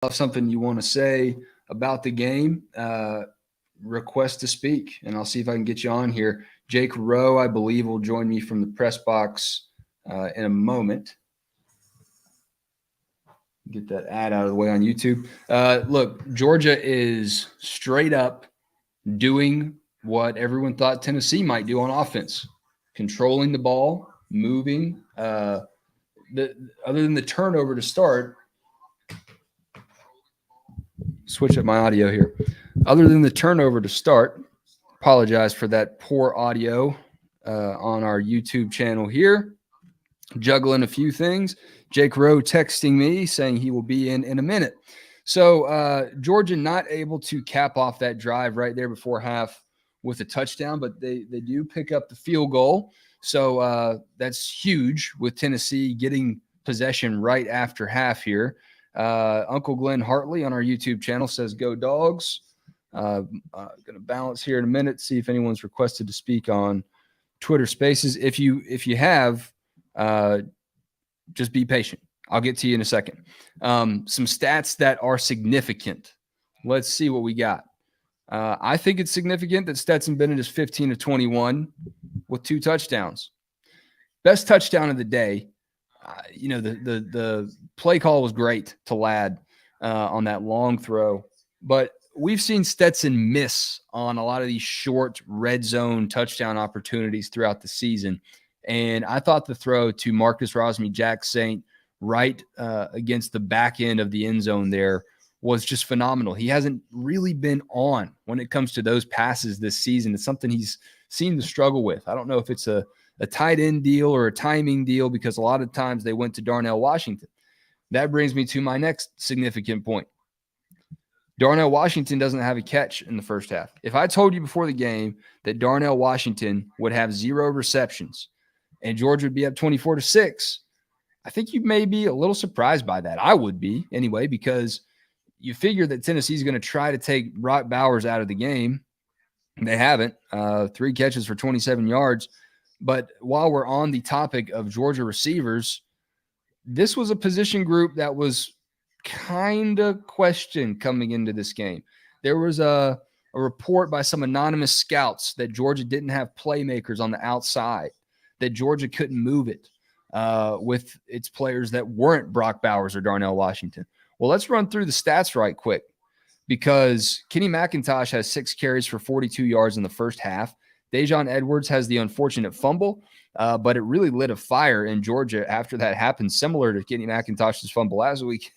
have something you want to say about the game, request to speak, and I'll see if I can get you on here. Jake Rowe, I believe, will join me from the press box in a moment. Get that ad out of the way on YouTube. Look, Georgia is straight up doing what everyone thought Tennessee might do on offense, controlling the ball, moving. Other than the turnover to start, switch up my audio here. Other than the turnover to start, apologize for that poor audio on our YouTube channel here. Juggling a few things. Jake Rowe texting me saying he will be in a minute. So Georgia not able to cap off that drive right there before half with a touchdown, but they do pick up the field goal. So that's huge with Tennessee getting possession right after half here. Uncle Glenn Hartley on our YouTube channel says, "Go Dogs." Going to balance here in a minute, see if anyone's requested to speak on Twitter Spaces. If you have, just be patient. I'll get to you in a second. Some stats that are significant. Let's see what we got. I think it's significant that Stetson Bennett is 15 of 21 with 2 touchdowns. Best touchdown of the day. The play call was great to Ladd on that long throw, but we've seen Stetson miss on a lot of these short red zone touchdown opportunities throughout the season. And I thought the throw to Marcus Rosemy-Jacksaint right against the back end of the end zone there was just phenomenal. He hasn't really been on when it comes to those passes this season. It's something he's seemed to struggle with. I don't know if it's a tight end deal or a timing deal, because a lot of times they went to Darnell Washington. That brings me to my next significant point. Darnell Washington doesn't have a catch in the first half. If I told you before the game that Darnell Washington would have 0 receptions and Georgia would be up 24-6, I think you may be a little surprised by that. I would be anyway, because you figure that Tennessee's going to try to take Brock Bowers out of the game. They haven't. 3 catches for 27 yards. But while we're on the topic of Georgia receivers, this was a position group that was kind of questioned coming into this game. There was a report by some anonymous scouts that Georgia didn't have playmakers on the outside, that Georgia couldn't move it with its players that weren't Brock Bowers or Darnell Washington. Well, let's run through the stats right quick, because Kenny McIntosh has 6 carries for 42 yards in the first half. Dejon Edwards has the unfortunate fumble, but it really lit a fire in Georgia after that happened, similar to Kenny McIntosh's fumble last week,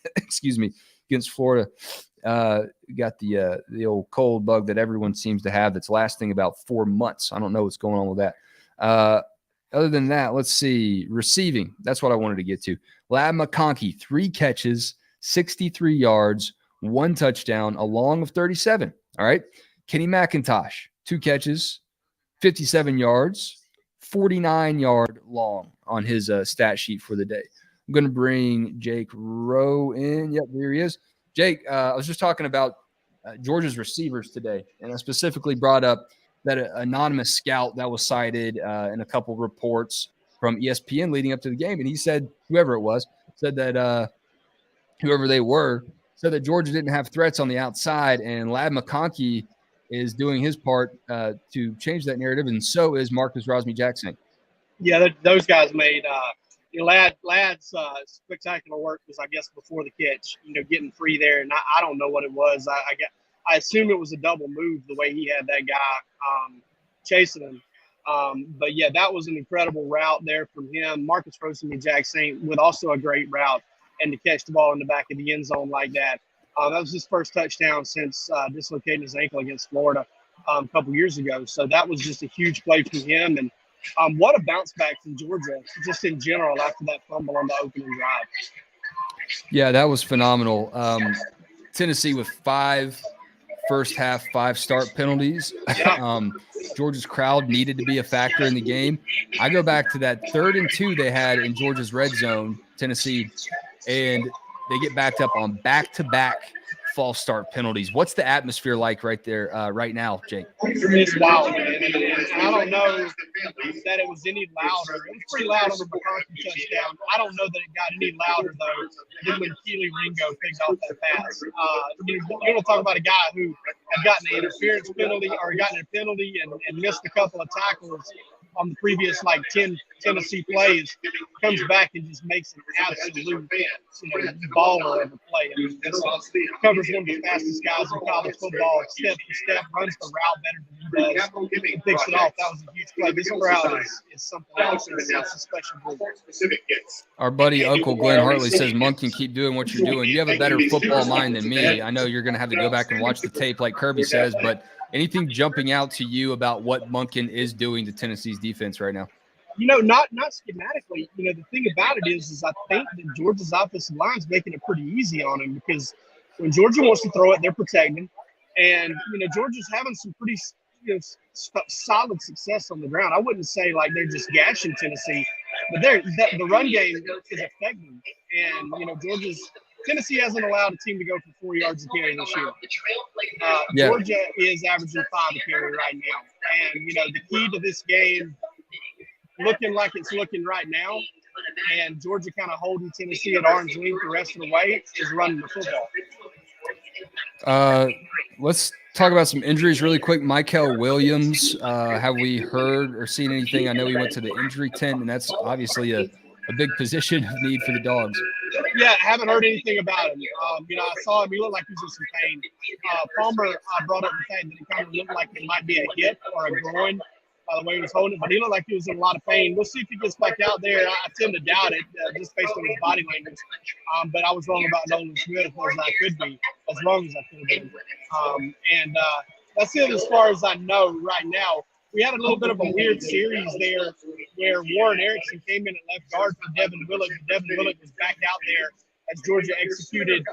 against Florida. Got the old cold bug that everyone seems to have that's lasting about 4 months. I don't know what's going on with that. Other than that, let's see. Receiving, that's what I wanted to get to. Ladd McConkey, 3 catches, 63 yards, 1 touchdown, a long of 37. All right. Kenny McIntosh, 2 catches, 57 yards, 49-yard long on his stat sheet for the day. I'm going to bring Jake Rowe in. Yep, here he is. Jake, I was just talking about Georgia's receivers today, and I specifically brought up that anonymous scout that was cited in a couple reports from ESPN leading up to the game. And he said, whoever it was, said that whoever they were, said that Georgia didn't have threats on the outside, and Ladd McConkey is doing his part to change that narrative, and so is Marcus Rosemy-Jacksaint. Yeah, those guys made Ladd's spectacular work was, I guess, before the catch, getting free there, and I don't know what it was. I assume it was a double move the way he had that guy chasing him. But, yeah, that was an incredible route there from him. Marcus Rosemy-Jacksaint with also a great route, and to catch the ball in the back of the end zone like that. That was his first touchdown since dislocating his ankle against Florida a couple years ago. So that was just a huge play from him. And what a bounce back from Georgia just in general after that fumble on the opening drive. Yeah, that was phenomenal. Tennessee with 5 first half 5-start penalties. Georgia's crowd needed to be a factor in the game. I go back to that 3rd and 2 they had in Georgia's red zone, Tennessee, and they get backed up on back-to-back false start penalties. What's the atmosphere like right there right now, Jake? It's wild, man. And I don't know that it was any louder. It was pretty loud on the McCarthy touchdown. I don't know that it got any louder, though, than when Keely Ringo picked off that pass. You're going to talk about a guy who had gotten an interference penalty or gotten a penalty and missed a couple of tackles on the previous 10 Tennessee plays, comes back and just makes an absolute baller of a play. I mean, covers one of the fastest guys in college football, step for step, runs the route better than he does, and picks it off. That was a huge play. This crowd is something else. It's a special group. Our buddy Uncle Glenn Hartley says, Monken, keep doing what you're doing. You have a better football mind than me. I know you're going to have to go back and watch the tape like Kirby says, but anything jumping out to you about what Monken is doing to Tennessee's defense right now? Not schematically. The thing about it is I think that Georgia's offensive line is making it pretty easy on him, because when Georgia wants to throw it, they're protecting. And, Georgia's having some pretty solid success on the ground. I wouldn't say they're just gashing Tennessee, but the run game is effective. And, Tennessee hasn't allowed a team to go for 4 yards a carry this year. Georgia is averaging 5 a carry right now. And, the key to this game, looking like it's looking right now, and Georgia kind of holding Tennessee at arm's length the rest of the way, is running the football. Let's talk about some injuries really quick. Michael Williams, have we heard or seen anything? I know he went to the injury tent, and that's obviously a big position of need for the Dogs. Yeah, haven't heard anything about him. I saw him. He looked like he was in some pain. Palmer brought up the fact that it kind of looked like it might be a hip or a groin by the way he was holding it, but he looked like he was in a lot of pain. We'll see if he gets back out there. I tend to doubt it just based on his body language. But I was wrong about Nolan Smith as I could be, as wrong as I could have been. That's it as far as I know right now. We had a little bit of a weird series there where Warren Erickson came in at left guard for Devin Willock. Devin Willock was back out there as Georgia executed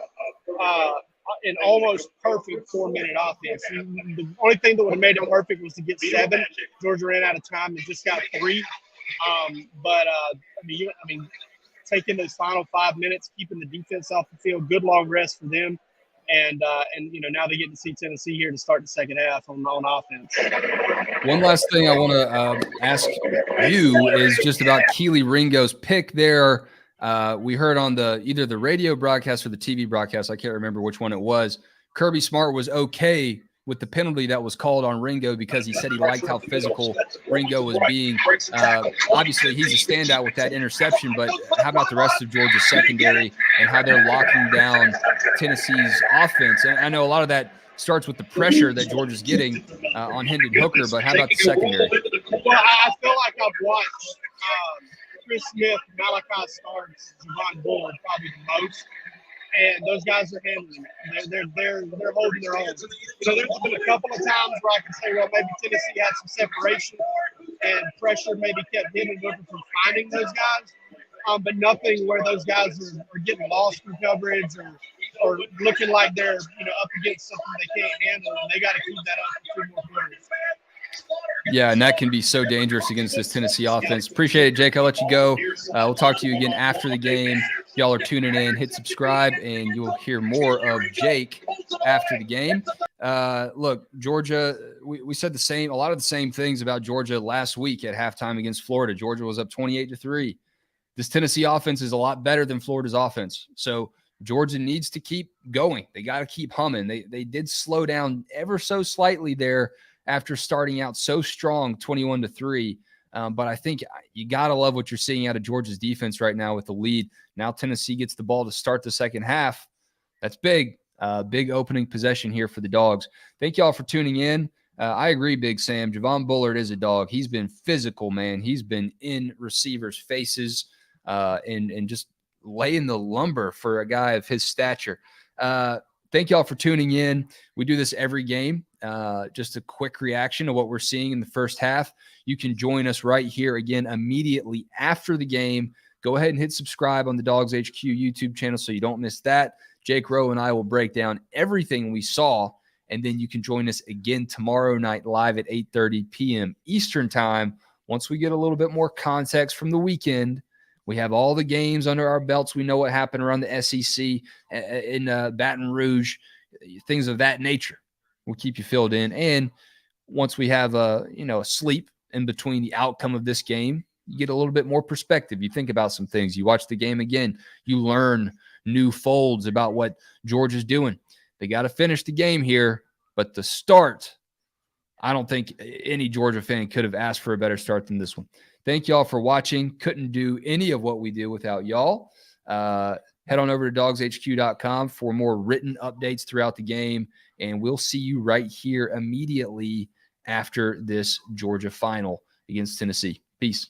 an almost perfect 4-minute offense. The only thing that would have made it perfect was to get 7. Georgia ran out of time and just got 3. Taking those final 5 minutes, keeping the defense off the field, good long rest for them. And now they get to see Tennessee here to start the second half on offense. One last thing I want to ask you is just about Keely Ringo's pick there. We heard on either the radio broadcast or the TV broadcast, I can't remember which one it was, Kirby Smart was okay with the penalty that was called on Ringo because he said he liked how physical Ringo was being. Obviously, he's a standout with that interception, but how about the rest of Georgia's secondary and how they're locking down Tennessee's offense? And I know a lot of that starts with the pressure that Georgia's getting on Hendon Hooker, but how about the secondary? Well, I feel like I've watched Chris Smith, Malachi Starks, Javon Bullard probably the most. And those guys are handling it. They're holding their own. There's been a couple of times where I can say, well, maybe Tennessee had some separation and pressure maybe kept Hendon Hooker from finding those guys. But nothing where those guys are getting lost in coverage or looking like they're up against something they can't handle, and they got to keep that up for 2 more quarters. Yeah, and that can be so dangerous against this Tennessee offense. Appreciate it, Jake. I'll let you go. We'll talk to you again after the game. If y'all are tuning in, hit subscribe, and you'll hear more of Jake after the game. Look, Georgia, we said a lot of the same things about Georgia last week at halftime against Florida. Georgia was up 28-3. This Tennessee offense is a lot better than Florida's offense. So Georgia needs to keep going. They got to keep humming. They did slow down ever so slightly there after starting out so strong, 21-3. But I think you got to love what you're seeing out of Georgia's defense right now with the lead. Now Tennessee gets the ball to start the second half. That's big. Big opening possession here for the Dogs. Thank y'all for tuning in. I agree, Big Sam. Javon Bullard is a dog. He's been physical, man. He's been in receivers' faces and just laying the lumber for a guy of his stature. Thank y'all for tuning in. We do this every game. Just a quick reaction to what we're seeing in the first half. You can join us right here again immediately after the game. Go ahead and hit subscribe on the DawgsHQ YouTube channel so you don't miss that. Jake Rowe and I will break down everything we saw, and then you can join us again tomorrow night live at 8:30 p.m. Eastern time. Once we get a little bit more context from the weekend, we have all the games under our belts. We know what happened around the SEC in Baton Rouge. things of that nature will keep you filled in. And once we have a sleep in between the outcome of this game, you get a little bit more perspective. You think about some things. You watch the game again. You learn new folds about what Georgia's doing. They got to finish the game here, but the start, I don't think any Georgia fan could have asked for a better start than this one. Thank y'all for watching. Couldn't do any of what we do without y'all. Head on over to DawgsHQ.com for more written updates throughout the game, and we'll see you right here immediately after this Georgia final against Tennessee. Peace.